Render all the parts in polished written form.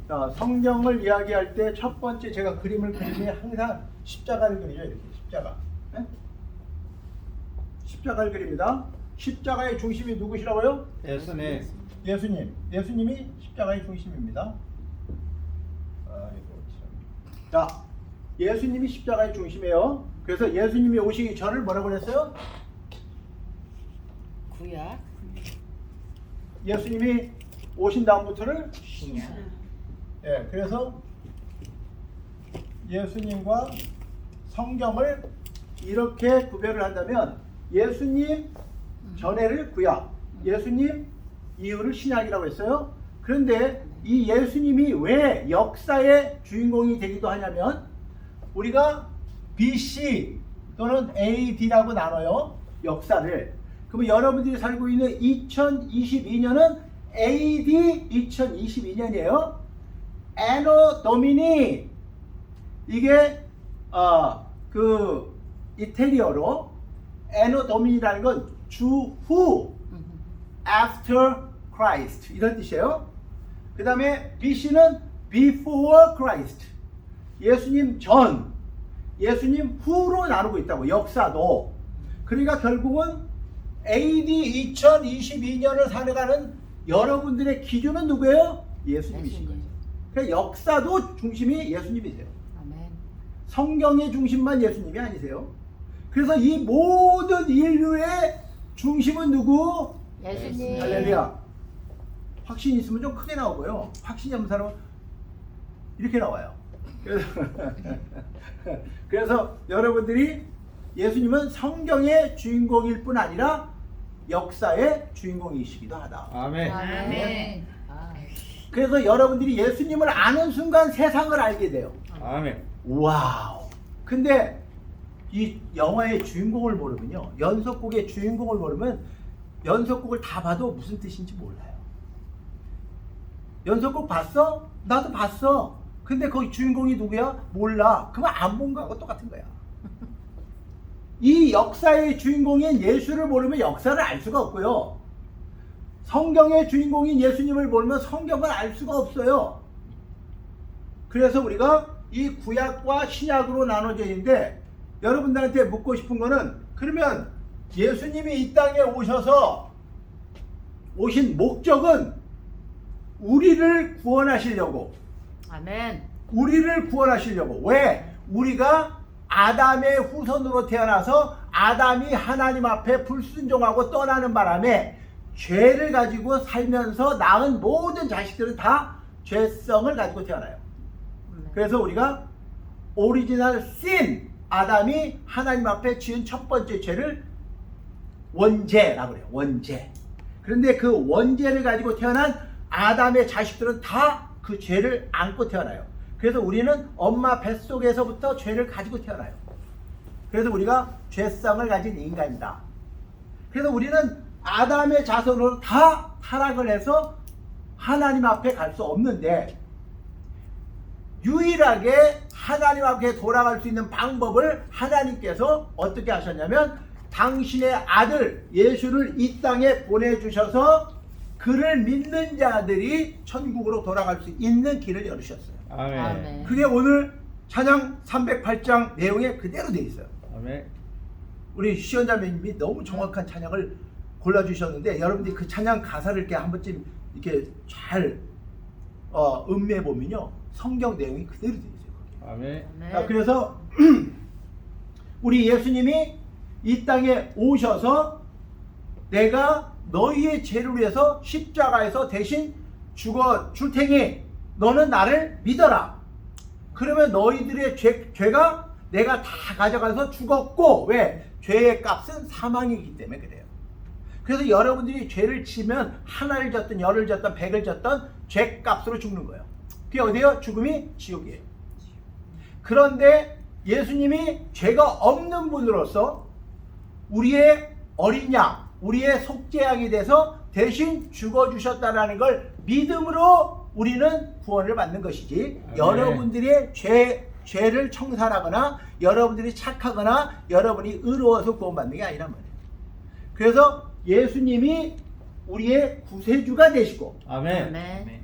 자, 성경을 이야기할 때 첫 번째 제가 그림을 그리면 항상 십자가를 그리죠. 이렇게 십자가. 네? 십자가를 그립니다. 십자가의 중심이 누구시라고요? 예수님. 예수님. 예수님이 십자가의 중심입니다. 아이고 참. 자, 예수님이 십자가의 중심이에요. 그래서 예수님이 오시기 전을 뭐라고 그랬어요? 구약 예수님이 오신 다음부터는 신약 예, 그래서 예수님과 성경을 이렇게 구별을 한다면 예수님 전에를 구약, 예수님 이후를 신약이라고 했어요. 그런데 이 예수님이 왜 역사의 주인공이 되기도 하냐면 우리가 BC 또는 AD라고 나눠요. 역사를. 그러면 여러분들이 살고 있는 2022년은 AD 2022년이에요. Anno Domini 이게 그 이태리어로 Anno Domini라는 건 주후 After Christ 이런 뜻이에요. 그 다음에 BC는 Before Christ 예수님 전 예수님 후로 나누고 있다고 역사도. 그러니까 결국은 AD 2022년을 살아가는 여러분들의 기준은 누구예요? 예수님이신 거예요. 그러니까 역사도 중심이 예수님이세요. 아멘. 성경의 중심만 예수님이 아니세요. 그래서 이 모든 인류의 중심은 누구? 예수님. 할렐루야. 확신이 있으면 좀 크게 나오고요. 확신이 없는 사람은 이렇게 나와요. 그래서 여러분들이 예수님은 성경의 주인공일 뿐 아니라 역사의 주인공이시기도 하다. 아멘. 아멘. 아, 그래서 여러분들이 예수님을 아는 순간 세상을 알게 돼요. 아멘. 와우. 근데 이 영화의 주인공을 모르면요, 연속곡의 주인공을 모르면 연속곡을 다 봐도 무슨 뜻인지 몰라요. 연속곡 봤어? 나도 봤어. 근데 거기 주인공이 누구야? 몰라. 그러면 안 본 거하고 똑같은 거야. 이 역사의 주인공인 예수를 모르면 역사를 알 수가 없고요. 성경의 주인공인 예수님을 모르면 성경을 알 수가 없어요. 그래서 우리가 이 구약과 신약으로 나눠져 있는데 여러분들한테 묻고 싶은 거는 그러면 예수님이 이 땅에 오셔서 오신 목적은 우리를 구원하시려고 아멘. 우리를 구원하시려고. 왜? 우리가 아담의 후손으로 태어나서 아담이 하나님 앞에 불순종하고 떠나는 바람에 죄를 가지고 살면서 낳은 모든 자식들은 다 죄성을 가지고 태어나요. 그래서 우리가 오리지널 신, 아담이 하나님 앞에 지은 첫 번째 죄를 원죄라고 그래요. 원죄. 그런데 그 원죄를 가지고 태어난 아담의 자식들은 다 그 죄를 안고 태어나요. 그래서 우리는 엄마 뱃속에서부터 죄를 가지고 태어나요. 그래서 우리가 죄성을 가진 인간이다. 그래서 우리는 아담의 자손으로 다 타락을 해서 하나님 앞에 갈 수 없는데 유일하게 하나님 앞에 돌아갈 수 있는 방법을 하나님께서 어떻게 하셨냐면 당신의 아들 예수를 이 땅에 보내주셔서 그를 믿는 자들이 천국으로 돌아갈 수 있는 길을 열으셨어요. 아멘. 아멘. 그게 오늘 찬양 308장 내용에 그대로 되어 있어요. 아멘. 우리 시연자매님이 너무 정확한 찬양을 골라주셨는데 여러분들이 그 찬양 가사를 이렇게 한 번쯤 이렇게 잘 음미해 보면요 성경 내용이 그대로 되어 있어요. 아멘. 자, 그래서 우리 예수님이 이 땅에 오셔서 내가 너희의 죄를 위해서 십자가에서 대신 죽어 줄 테니 너는 나를 믿어라. 그러면 너희들의 죄가 내가 다 가져가서 죽었고 왜? 죄의 값은 사망이기 때문에 그래요. 그래서 여러분들이 죄를 지면 하나를 졌든 열을 졌든 백을 졌든 죄값으로 죽는 거예요. 그게 어디예요? 죽음이 지옥이에요. 그런데 예수님이 죄가 없는 분으로서 우리의 어린 양, 우리의 속죄양이 돼서 대신 죽어주셨다는 걸 믿음으로 우리는 구원을 받는 것이지 아멘. 여러분들의 죄를 청산하거나 여러분들이 착하거나 여러분이 의로워서 구원받는 게 아니란 말이에요. 그래서 예수님이 우리의 구세주가 되시고 아멘. 아멘.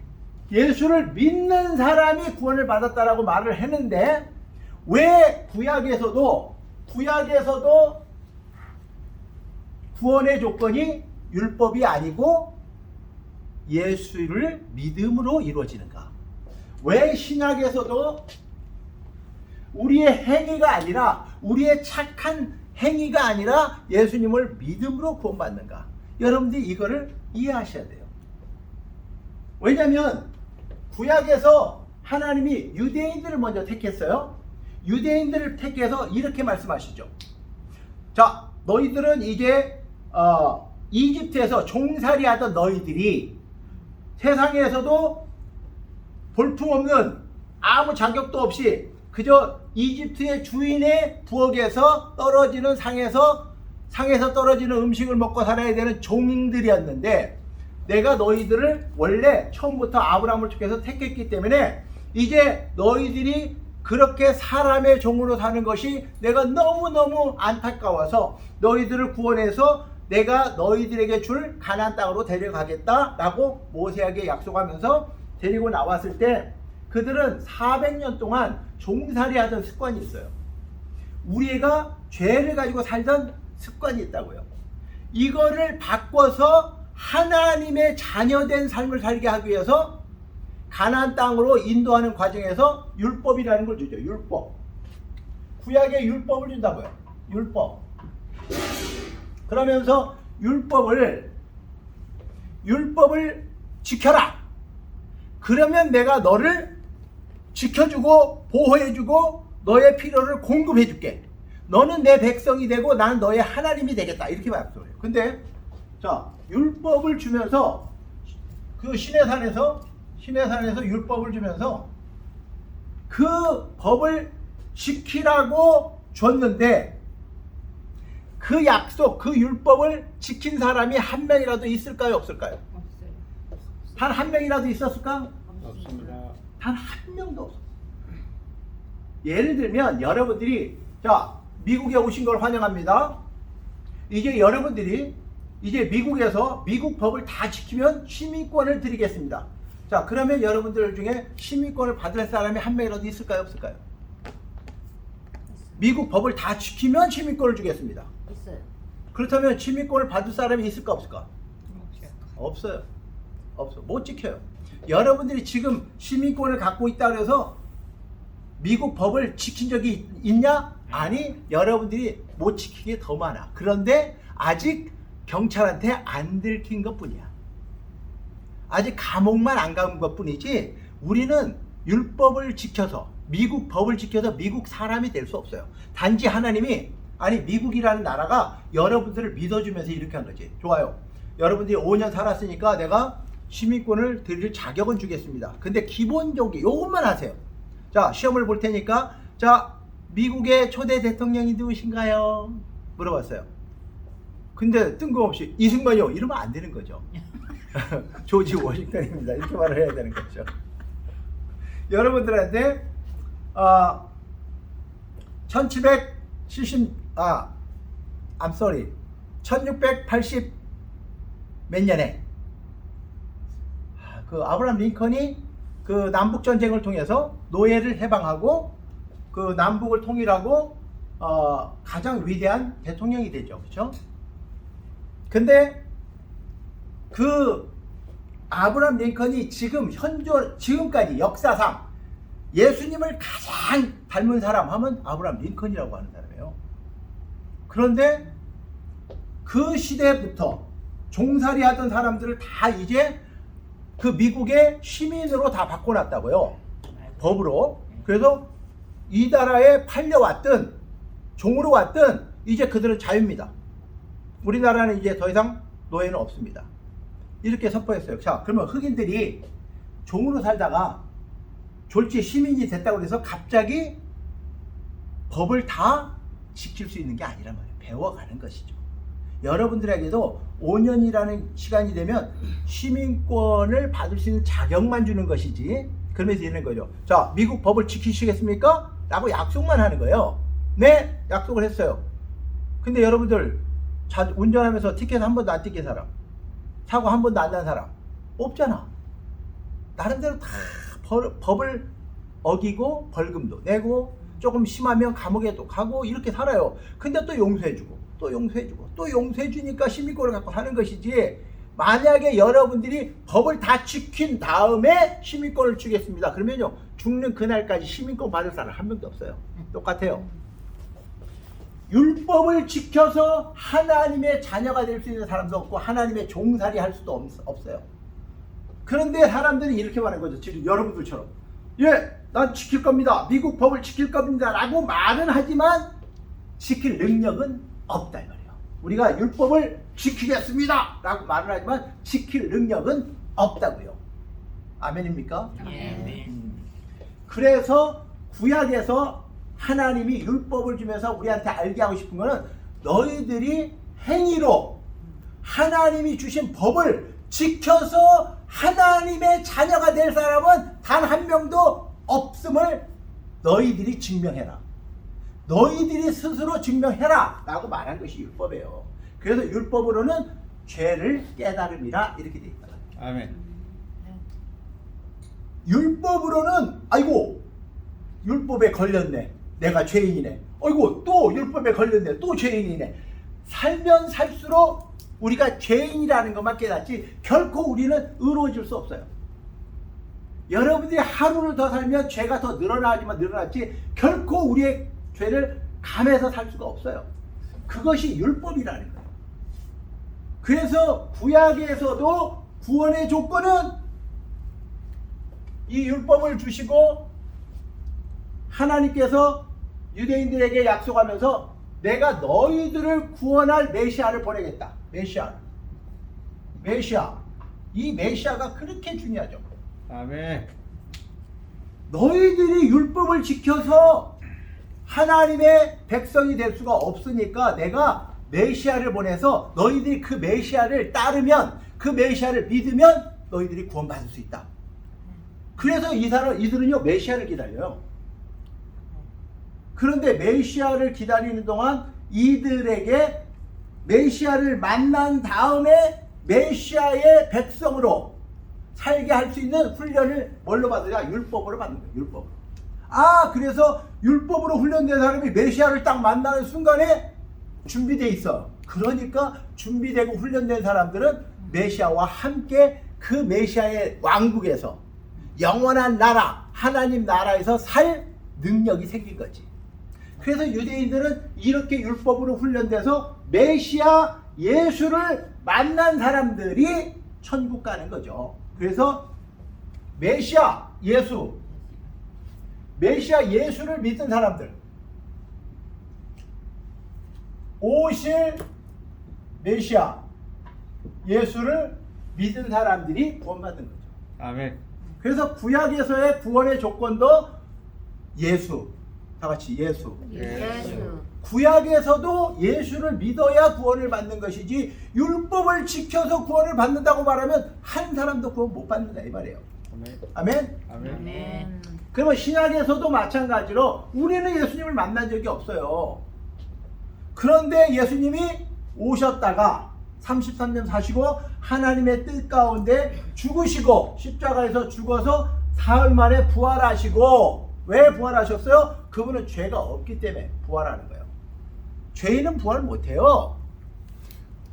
예수를 믿는 사람이 구원을 받았다라고 말을 했는데 왜 구약에서도 구원의 조건이 율법이 아니고 예수를 믿음으로 이루어지는가? 왜 신약에서도 우리의 행위가 아니라 우리의 착한 행위가 아니라 예수님을 믿음으로 구원받는가? 여러분들이 이거를 이해하셔야 돼요. 왜냐하면 구약에서 하나님이 유대인들을 먼저 택했어요. 유대인들을 택해서 이렇게 말씀하시죠. 자, 너희들은 이제 이집트에서 종살이하던 너희들이 세상에서도 볼품없는 아무 자격도 없이 그저 이집트의 주인의 부엌에서 떨어지는 상에서 떨어지는 음식을 먹고 살아야 되는 종들이었는데 내가 너희들을 원래 처음부터 아브라함을 통해서 택했기 때문에 이제 너희들이 그렇게 사람의 종으로 사는 것이 내가 너무너무 안타까워서 너희들을 구원해서 내가 너희들에게 줄 가나안 땅으로 데려가겠다라고 모세에게 약속하면서 데리고 나왔을 때 그들은 400년 동안 종살이하던 습관이 있어요. 우리가 죄를 가지고 살던 습관이 있다고요. 이거를 바꿔서 하나님의 자녀된 삶을 살게 하기 위해서 가나안 땅으로 인도하는 과정에서 율법이라는 걸 주죠. 율법. 구약에 율법을 준다고요. 율법. 그러면서 율법을 지켜라. 그러면 내가 너를 지켜주고 보호해주고 너의 필요를 공급해줄게. 너는 내 백성이 되고 나는 너의 하나님이 되겠다. 이렇게 말씀해요. 근데 자, 율법을 주면서 그 시내산에서 율법을 주면서 그 법을 지키라고 줬는데 그 약속, 그 율법을 지킨 사람이 한 명이라도 있을까요? 없을까요? 없어요. 단 한 명이라도 있었을까? 없습니다. 단 한 명도 없었어요. 예를 들면 여러분들이 자, 미국에 오신 걸 환영합니다. 이제 여러분들이 이제 미국에서 미국 법을 다 지키면 시민권을 드리겠습니다. 자, 그러면 여러분들 중에 시민권을 받을 사람이 한 명이라도 있을까요? 없을까요? 미국 법을 다 지키면 시민권을 주겠습니다. 있어요. 그렇다면 시민권을 받을 사람이 있을까 없을까? 없어요. 없어. 못 지켜요. 여러분들이 지금 시민권을 갖고 있다 그래서 미국 법을 지킨 적이 있냐? 아니, 여러분들이 못 지키게 더 많아. 그런데 아직 경찰한테 안 들킨 것 뿐이야. 아직 감옥만 안 간 것 뿐이지 우리는 율법을 지켜서 미국 법을 지켜서 미국 사람이 될 수 없어요. 단지 하나님이 미국이라는 나라가 여러분들을 믿어주면서 이렇게 한 거지. 좋아요. 여러분들이 5년 살았으니까 내가 시민권을 드릴 자격은 주겠습니다. 근데 기본적인 요것만 하세요. 자, 시험을 볼 테니까 자, 미국의 초대 대통령이 누구신가요? 물어봤어요. 근데 뜬금없이 이승만이요 이러면 안 되는 거죠. 조지 워싱턴입니다. 이렇게 말을 해야 되는 거죠. 여러분들한테 1680 몇 년에 그 아브라함 링컨이 그 남북 전쟁을 통해서 노예를 해방하고 그 남북을 통일하고 가장 위대한 대통령이 되죠. 그렇죠? 근데 그 아브라함 링컨이 지금까지 역사상 예수님을 가장 닮은 사람 하면 아브라함 링컨이라고 하는 사람이에요. 그런데 그 시대부터 종살이 하던 사람들을 다 이제 그 미국의 시민으로 다 바꿔놨다고요. 법으로. 그래서 이 나라에 팔려왔든 종으로 왔든 이제 그들은 자유입니다. 우리나라는 이제 더 이상 노예는 없습니다. 이렇게 선포했어요. 자, 그러면 흑인들이 종으로 살다가 졸지 시민이 됐다고 해서 갑자기 법을 다 지킬 수 있는 게 아니란 말이에요. 배워가는 것이죠. 여러분들에게도 5년이라는 시간이 되면 시민권을 받을 수 있는 자격만 주는 것이지, 그러면서 이러는 거죠. 자, 미국 법을 지키시겠습니까? 라고 약속만 하는 거예요. 네, 약속을 했어요. 근데 여러분들 운전하면서 티켓 한 번도 안 뜯긴 사람, 사고 한 번도 안 난 사람 없잖아. 나름대로 다 법을 어기고 벌금도 내고 조금 심하면 감옥에도 가고 이렇게 살아요. 근데 또 용서해주고 또 용서해주고 또 용서해주니까 시민권을 갖고 사는 것이지, 만약에 여러분들이 법을 다 지킨 다음에 시민권을 주겠습니다 그러면요, 죽는 그날까지 시민권 받을 사람 한 명도 없어요. 똑같아요. 율법을 지켜서 하나님의 자녀가 될 수 있는 사람도 없고 하나님의 종살이 할 수도 없어요. 그런데 사람들이 이렇게 말하는 거죠. 지금 여러분들처럼, 예, 난 지킬 겁니다, 미국 법을 지킬 겁니다 라고 말은 하지만 지킬 능력은 없다 이 말이에요. 우리가 율법을 지키겠습니다 라고 말을 하지만 지킬 능력은 없다고요. 아멘입니까? 그래서 구약에서 하나님이 율법을 주면서 우리한테 알게 하고 싶은 거는, 너희들이 행위로 하나님이 주신 법을 지켜서 하나님의 자녀가 될 사람은 단 한 명도 없음을 너희들이 증명해라. 너희들이 스스로 증명해라 라고 말한 것이 율법이에요. 그래서 율법으로는 죄를 깨달음이라 이렇게 되어 있다. 아멘. 율법으로는 아이고 율법에 걸렸네, 내가 죄인이네, 아이고 또 율법에 걸렸네, 또 죄인이네. 살면 살수록 우리가 죄인이라는 것만 깨닫지 결코 우리는 의로워질 수 없어요. 여러분들이 하루를 더 살면 죄가 더 늘어나지만 늘어났지 결코 우리의 죄를 감해서 살 수가 없어요. 그것이 율법이라는 거예요. 그래서 구약에서도 구원의 조건은 이 율법을 주시고 하나님께서 유대인들에게 약속하면서 내가 너희들을 구원할 메시아를 보내겠다. 메시아. 이 메시아가 그렇게 중요하죠. 아멘. 너희들이 율법을 지켜서 하나님의 백성이 될 수가 없으니까 내가 메시아를 보내서 너희들이 그 메시아를 따르면, 그 메시아를 믿으면 너희들이 구원받을 수 있다. 그래서 이들은요 메시아를 기다려요. 그런데 메시아를 기다리는 동안 이들에게 메시아를 만난 다음에 메시아의 백성으로 살게 할 수 있는 훈련을 뭘로 받으냐? 율법으로 받는 거예요. 율법으로. 그래서 율법으로 훈련된 사람이 메시아를 딱 만나는 순간에 준비되어 있어. 그러니까 준비되고 훈련된 사람들은 메시아와 함께 그 메시아의 왕국에서 영원한 나라, 하나님 나라에서 살 능력이 생긴 거지. 그래서 유대인들은 이렇게 율법으로 훈련돼서 메시아 예수를 만난 사람들이 천국 가는 거죠. 그래서 메시아 예수를 믿은 사람들, 오실 메시아 예수를 믿은 사람들이 구원받는 거죠. 아멘. 그래서 구약에서의 구원의 조건도 예수, 다 같이 예수. 구약에서도 예수를 믿어야 구원을 받는 것이지 율법을 지켜서 구원을 받는다고 말하면 한 사람도 구원 못 받는다 이 말이에요. 아멘. 아멘. 그러면 신약에서도 마찬가지로 우리는 예수님을 만난 적이 없어요. 그런데 예수님이 오셨다가 33년 사시고 하나님의 뜻 가운데 죽으시고 십자가에서 죽어서 사흘 만에 부활하시고, 왜 부활하셨어요? 그분은 죄가 없기 때문에 부활하는 거예요. 죄인은 부활 못해요.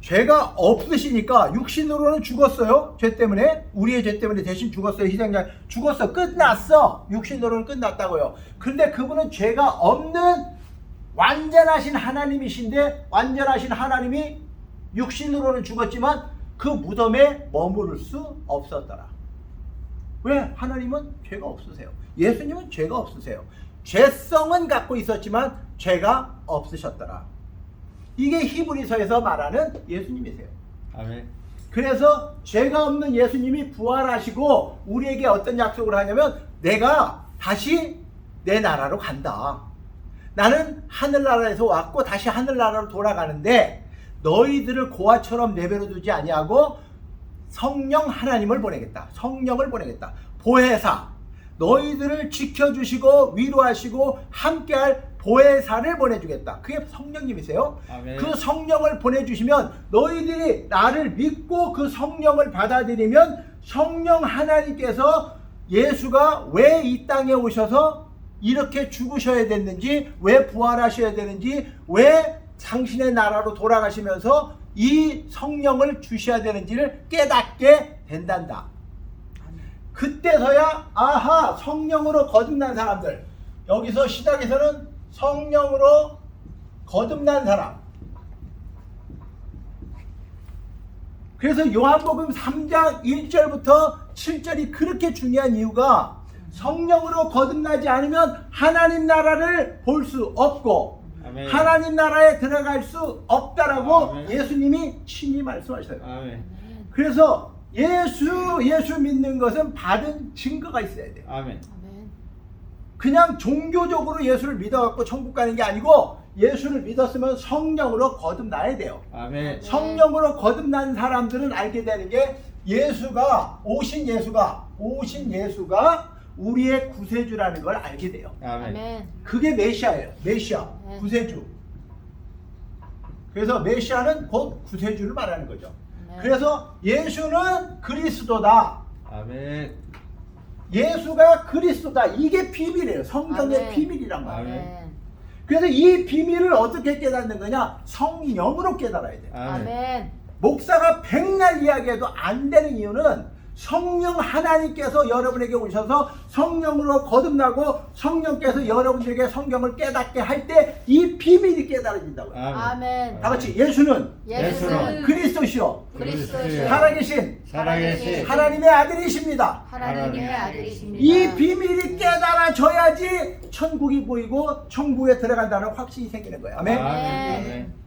죄가 없으시니까 육신으로는 죽었어요. 죄 때문에, 우리의 죄 때문에 대신 죽었어요. 희생자 죽었어. 끝났어. 육신으로는 끝났다고요. 근데 그분은 죄가 없는 완전하신 하나님이신데, 완전하신 하나님이 육신으로는 죽었지만 그 무덤에 머무를 수 없었더라. 왜? 하나님은 죄가 없으세요. 예수님은 죄가 없으세요. 죄성은 갖고 있었지만 죄가 없으셨더라. 이게 히브리서에서 말하는 예수님이세요. 아멘. 그래서 죄가 없는 예수님이 부활하시고 우리에게 어떤 약속을 하냐면, 내가 다시 내 나라로 간다. 나는 하늘나라에서 왔고 다시 하늘나라로 돌아가는데 너희들을 고아처럼 내버려 두지 아니하고 성령 하나님을 보내겠다. 성령을 보내겠다. 보혜사, 너희들을 지켜주시고 위로하시고 함께할 보혜사를 보내주겠다. 그게 성령님이세요. 아멘. 그 성령을 보내주시면 너희들이 나를 믿고 그 성령을 받아들이면 성령 하나님께서 예수가 왜 이 땅에 오셔서 이렇게 죽으셔야 됐는지, 왜 부활하셔야 되는지, 왜 당신의 나라로 돌아가시면서 이 성령을 주셔야 되는지를 깨닫게 된단다. 그때서야 아하, 성령으로 거듭난 사람들, 여기서 시작에서는 성령으로 거듭난 사람. 그래서 요한복음 3장 1절부터 7절이 그렇게 중요한 이유가 성령으로 거듭나지 않으면 하나님 나라를 볼 수 없고 아멘. 하나님 나라에 들어갈 수 없다라고 아멘. 예수님이 친히 말씀하셔요. 아멘. 그래서 예수 믿는 것은 받은 증거가 있어야 돼요. 아멘. 아멘. 그냥 종교적으로 예수를 믿어갖고 천국 가는 게 아니고 예수를 믿었으면 성령으로 거듭나야 돼요. 아멘. 성령으로 거듭난 사람들은 알게 되는 게 오신 예수가 우리의 구세주라는 걸 알게 돼요. 아멘. 아멘. 그게 메시아예요. 메시아, 네. 구세주. 그래서 메시아는 곧 구세주를 말하는 거죠. 네. 그래서 예수는 그리스도다. 아멘. 예수가 그리스도다. 이게 비밀이에요. 성경의 아멘. 비밀이란 말이에요. 아멘. 그래서 이 비밀을 어떻게 깨닫는 거냐? 성령으로 깨달아야 돼요. 아멘. 아멘. 목사가 백날 이야기해도 안 되는 이유는 성령 하나님께서 여러분에게 오셔서 성령으로 거듭나고 성령께서 여러분들에게 성경을 깨닫게 할 때 이 비밀이 깨달아진다고요. 아멘. 다 같이 예수는 예수는 그리스도시요 그리스도시요 살아계신 살아계신 하나님의 아들이십니다. 하나님의 아들이십니다. 이 비밀이 깨달아져야지 천국이 보이고 천국에 들어간다는 확신이 생기는 거예요. 아멘. 아멘.